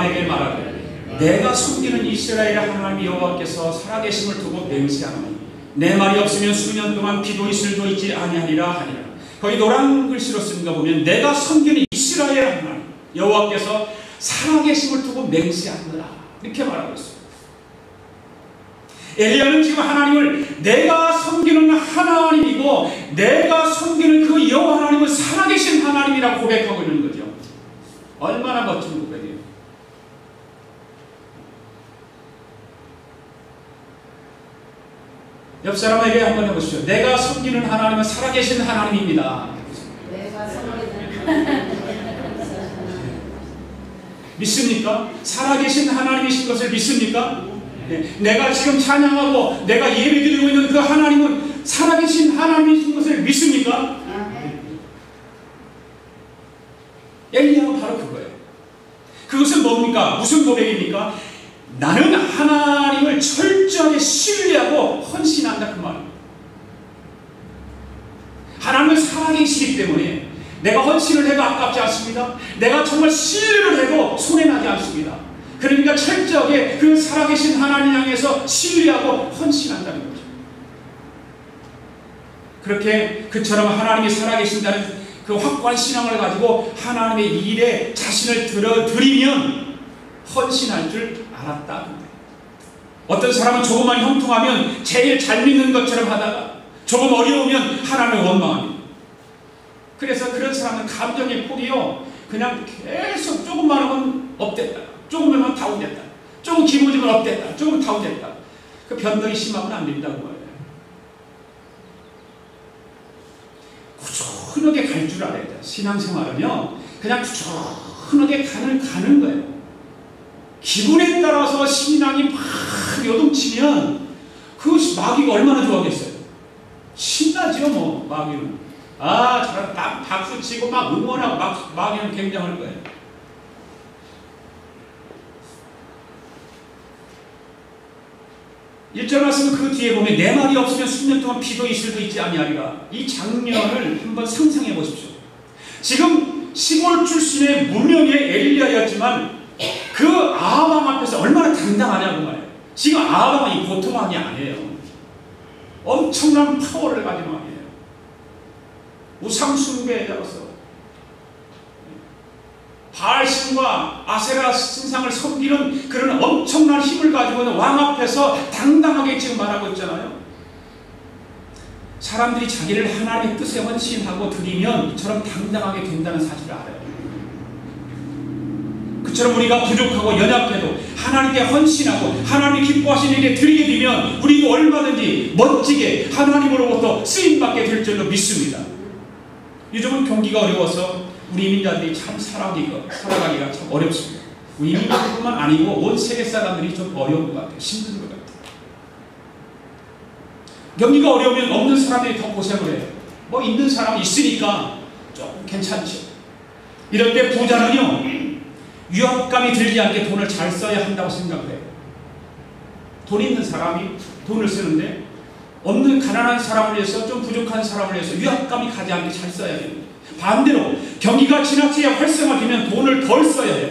에게 말하되 내가 섬기는 이스라엘의 하나님 여호와께서 살아계심을 두고 맹세하노니 내 말이 없으면 수년 동안 비도 이슬도 있지 아니하리라 하니라. 거기 노란 글씨로 쓴 거 보면 내가 섬기는 이스라엘 하나님 여호와께서 살아계심을 두고 맹세하노라 이렇게 말하고 있어요. 엘리야는 지금 하나님을 내가 섬기는 하나님이고 내가 섬기는 그 여호와 하나님은 살아계신 하나님이라고 고백하고 있는 거죠. 얼마나 멋진 고백이에요. 옆 사람에게 한번 해보시죠. 내가 섬기는 하나님은 살아계신 하나님입니다. 내가 섬기는 믿습니까? 살아계신 하나님이신 것을 믿습니까? 네. 내가 지금 찬양하고 내가 예배드리고 있는 그 하나님은 살아계신 하나님이신 것을 믿습니까? 엘리야가 바로 그거예요. 그것은 뭡니까? 무슨 고백입니까? 나는 하나님을 철저하게 신뢰하고 헌신한다 그 말입니다. 하나님은 살아계시기 때문에 내가 헌신을 해도 아깝지 않습니다. 내가 정말 신뢰를 해도 손해나지 않습니다. 그러니까 철저하게 그 살아계신 하나님 향해서 신뢰하고 헌신한다는 거죠. 그렇게 그처럼 하나님이 살아계신다는 그 확고한 신앙을 가지고 하나님의 일에 자신을 드리면 헌신할 줄 알았다. 어떤 사람은 조금만 형통하면 제일 잘 믿는 것처럼 하다가 조금 어려우면 하나님을 원망합니다. 그래서 그런 사람은 감정의 폭이요 그냥 계속 조금만 하면 업됐다, 조금만 다운됐다, 조금 기분이 업됐다, 조금 다운됐다. 그 변덕이 심하면 안 된다고 말해요. 꾸준하게 갈 줄 알아야 돼요. 신앙생활은요 그냥 꾸준하게 가는 거예요. 기분에 따라서 신앙이 막 요동치면 그 마귀가 얼마나 좋아하겠어요. 신나죠 뭐 마귀는. 저런 박수치고 막 응원하고 마귀는 굉장할 거예요. 일절 말씀은 그 뒤에 보면 내 말이 없으면 수년 동안 비도 이슬도 있지 아니하리라. 이 장면을 한번 상상해 보십시오. 지금 시골 출신의 무명의 엘리야였지만 그 아합 앞에서 얼마나 당당하냐고 말이에요. 지금 아합이 보통 왕이 아니에요. 엄청난 파워를 가진 왕이에요. 우상 숭배에 따라서 바알신과 아세라 신상을 섬기는 그런 엄청난 힘을 가지고 있는 왕 앞에서 당당하게 지금 말하고 있잖아요. 사람들이 자기를 하나님의 뜻에 헌신하고 드리면 이처럼 당당하게 된다는 사실을 알아요. 그처럼 우리가 부족하고 연약해도 하나님께 헌신하고 하나님이 기뻐하시는 일에 드리게 되면 우리도 얼마든지 멋지게 하나님으로부터 쓰임받게 될 줄로 믿습니다. 요즘은 경기가 어려워서 우리 이민자들이 참 살아가기가 참 어렵습니다. 우리 이민자들뿐만 아니고 온 세계 사람들이 좀 어려운 것 같아요. 힘든 것 같아요. 경기가 어려우면 없는 사람들이 더 고생을 해요. 뭐 있는 사람이 있으니까 조금 괜찮죠. 이럴 때 부자는요 위압감이 들지 않게 돈을 잘 써야 한다고 생각해요. 돈 있는 사람이 돈을 쓰는데 없는 가난한 사람을 위해서 좀 부족한 사람을 위해서 위압감이 가지 않게 잘 써야 됩니다. 반대로 경기가 지나치게 활성화되면 돈을 덜 써야 해요.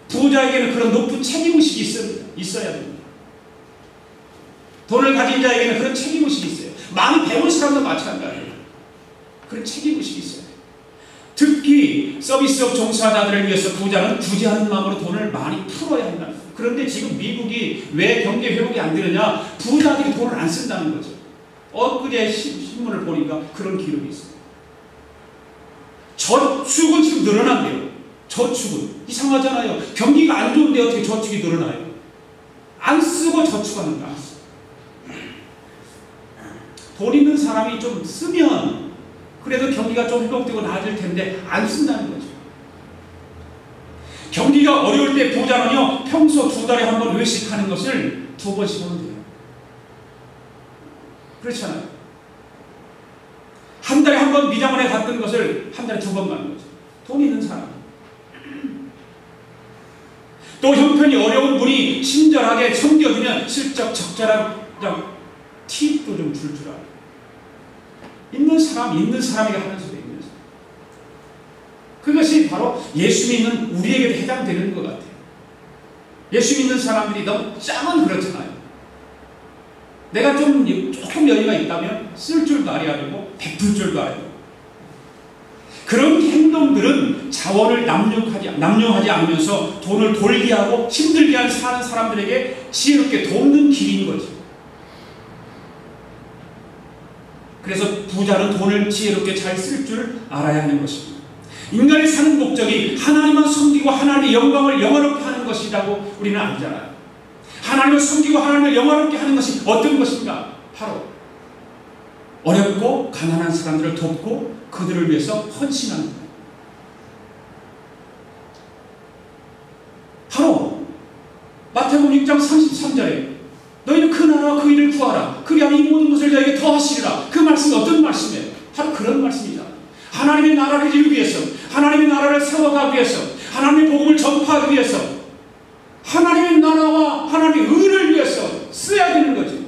부자에게는 그런 높은 책임의식이 있어야 됩니다. 돈을 가진 자에게는 그런 책임의식이 있어요. 많이 배운 사람도 마찬가지예요. 그런 책임의식이 있어요. 특히 서비스업 종사자들을 위해서 부자는 구제하는 마음으로 돈을 많이 풀어야 한다. 그런데 지금 미국이 왜 경제 회복이 안 되느냐? 부자들이 돈을 안 쓴다는 거죠. 엊그제 신문을 보니까 그런 기록이 있어요. 저축은 지금 늘어난대요. 저축은. 이상하잖아요. 경기가 안 좋은데 어떻게 저축이 늘어나요? 안 쓰고 저축하는 거야. 돈 있는 사람이 좀 쓰면 그래도 경기가 좀 회복되고 나아질 텐데 안 쓴다는 거죠. 경기가 어려울 때 부자는요 평소 2달에 한 번 외식하는 것을 2번씩 하면 돼요. 그렇잖아요. 한 달에 한 번 미장원에 갔던 것을 한 달에 2번 가는 거죠. 돈 있는 사람. 또 형편이 어려운 분이 친절하게 섬겨주면 슬쩍 적절한 팁도 좀 줄 줄 알아요. 있는 사람에게 하는 소리. 있는 사람. 그것이 바로 예수 믿는 우리에게도 해당되는 것 같아요. 예수 믿는 사람들이 너무 짱은 그렇잖아요. 내가 조금 여유가 있다면 쓸 줄도 알아야 되고 베풀 줄도 알아야 되고, 그런 행동들은 자원을 남용하지 않으면서 돈을 돌게 하고 힘들게 사는 사람들에게 지혜롭게 돕는 길인 거죠. 그래서 부자는 돈을 지혜롭게 잘 쓸 줄 알아야 하는 것입니다. 인간이 사는 목적이 하나님만 섬기고 하나님의 영광을 영화롭게 하는 것이라고 우리는 알잖아요. 하나님을 섬기고 하나님을 영화롭게 하는 것이 어떤 것인가? 바로 어렵고 가난한 사람들을 돕고 그들을 위해서 헌신하는 거예요. 바로 마태복음 6장 33절에 너희는 그 나라와 그 일을 구하라. 그리하면 이 모든 것을 너에게 더하시리라. 그 말씀이 어떤 말씀이에요? 바로 그런 말씀이잖아요. 하나님의 나라를 이루기 위해서, 하나님의 나라를 세워가기 위해서, 하나님의 복음을 전파하기 위해서, 하나님의 나라와 하나님의 의를 위해서 써야 되는 거죠.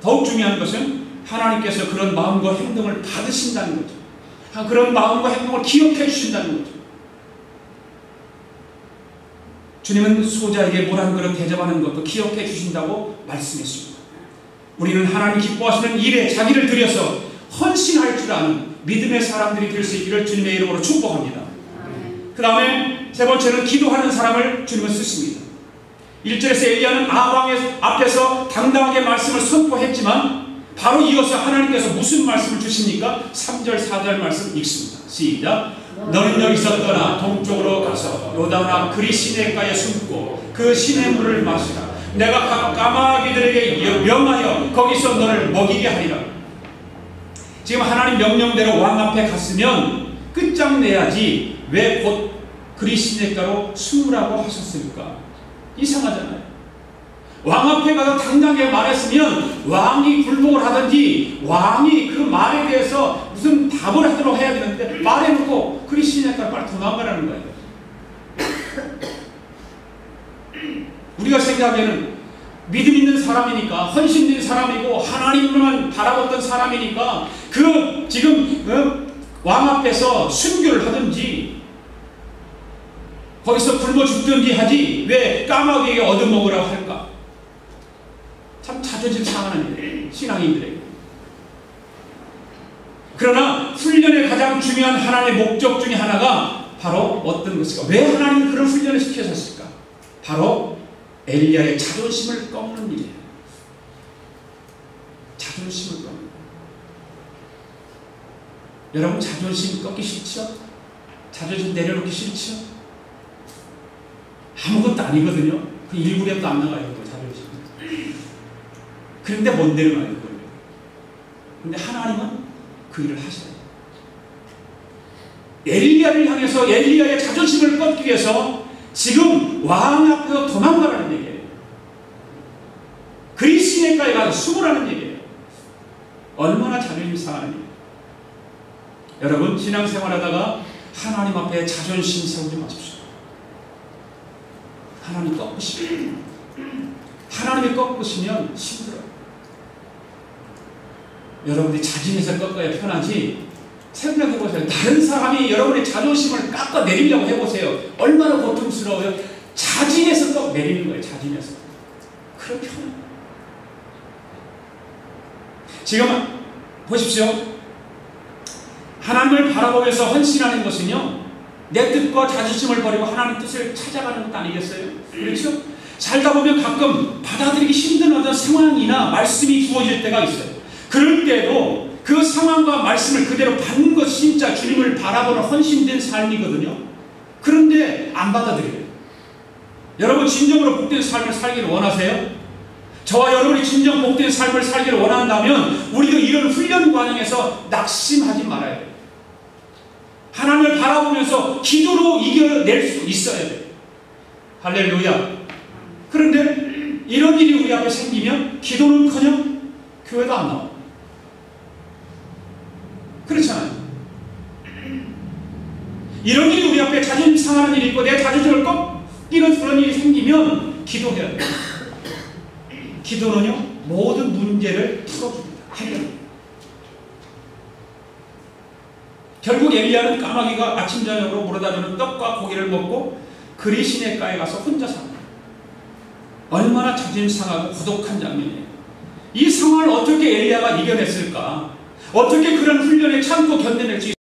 더욱 중요한 것은 하나님께서 그런 마음과 행동을 받으신다는 거죠. 그런 마음과 행동을 기억해 주신다는 거죠. 주님은 소자에게 물 한 그릇 대접하는 것도 기억해 주신다고 말씀했습니다. 우리는 하나님 기뻐하시는 일에 자기를 들여서 헌신할 줄 아는 믿음의 사람들이 될 수 있기를 주님의 이름으로 축복합니다. 그 다음에 세 번째는 기도하는 사람을 주님은 쓰십니다. 1절에서 엘리야는 아합 앞에서 당당하게 말씀을 선포했지만 바로 이어서 하나님께서 무슨 말씀을 주십니까? 3절 4절 말씀 읽습니다. 시작. 너는 여기서 떠나 동쪽으로 가서 요단 앞 그리 시내가에 숨고 그 시냇물을 마시라. 내가 까마귀들에게 명하여 거기서 너를 먹이게 하리라. 지금 하나님 명령대로 왕 앞에 갔으면 끝장내야지 왜 곧 그리 시내가로 숨으라고 하셨을까? 이상하잖아요. 왕 앞에 가서 당당하게 말했으면 왕이 굴복을 하든지 왕이 그 말에 대해서 무슨 답을 하도록 해야 되는데 말해놓고 그리 시내가 빨리 도망가라는 거예요. 우리가 생각하기에는 믿음 있는 사람이니까, 헌신된 사람이고 하나님만 바라봤던 사람이니까 그 지금 왕 앞에서 순교를 하든지 거기서 굶어 죽든지 하지 왜 까마귀에게 얻어먹으라고 할까? 참 자존심 상하는 일이에요, 신앙인들에게. 그러나 훈련의 가장 중요한 하나님의 목적 중에 하나가 바로 어떤 것일까? 왜 하나님은 그런 훈련을 시켜줬을까? 바로 엘리야의 자존심을 꺾는 일이에요. 자존심을 꺾는 거예요. 여러분, 자존심 꺾기 싫죠? 자존심 내려놓기 싫죠? 아무것도 아니거든요. 그 1g도 안 나가요, 그 자존심. 그런데 못 내려놔요, 그걸. 그런데 하나님은 그 일을 하셔요. 엘리야를 향해서 엘리야의 자존심을 꺾기 위해서 지금 왕 앞에서 도망가라는 얘기예요. 그리 시내가에 가서 숨으라는 얘기예요. 얼마나 자존심 상하는 얘기예요. 여러분, 신앙생활하다가 하나님 앞에 자존심 세우지 마십시오. 하나님 꺾으시면, 하나님이 꺾으시면 힘들어요. 여러분들이 자진해서 꺾어야 편하지, 생각해보세요. 다른 사람이 여러분의 자존심을 깎아내리려고 해보세요. 얼마나 고통스러워요. 자진해서 꺾어내리는 거예요. 자진해서. 그렇게 편해요. 지금 보십시오. 하나님을 바라보면서 헌신하는 것은요, 내 뜻과 자존심을 버리고 하나님 뜻을 찾아가는 것 아니겠어요? 그렇죠? 살다 보면 가끔 받아들이기 힘든 어떤 상황이나 말씀이 주어질 때가 있어요. 그럴 때도 그 상황과 말씀을 그대로 받는 것이 진짜 주님을 바라보는 헌신된 삶이거든요. 그런데 안 받아들여요. 여러분, 진정으로 복된 삶을 살기를 원하세요? 저와 여러분이 진정 복된 삶을 살기를 원한다면 우리도 이런 훈련 과정에서 낙심하지 말아야 돼요. 하나님을 바라보면서 기도로 이겨낼 수 있어야 돼요. 할렐루야. 그런데 이런 일이 우리 앞에 생기면 기도는커녕 교회도 안 나와. 그렇잖아요. 이런 일이 우리 앞에 자존심 상하는 일이 있고 내 자존심을 꺾이는 그런 일이 생기면 기도해야 돼요. 기도는요, 모든 문제를 풀어줍니다. 해결합니다. 결국 엘리야는 까마귀가 아침 저녁으로 물어다 주는 떡과 고기를 먹고 그리 시내가에 가서 혼자 삽니다. 얼마나 자존심 상하고 고독한 장면이에요. 이 상황을 어떻게 엘리야가 이겨냈을까? 어떻게 그런 훈련에 참고 견뎌낼지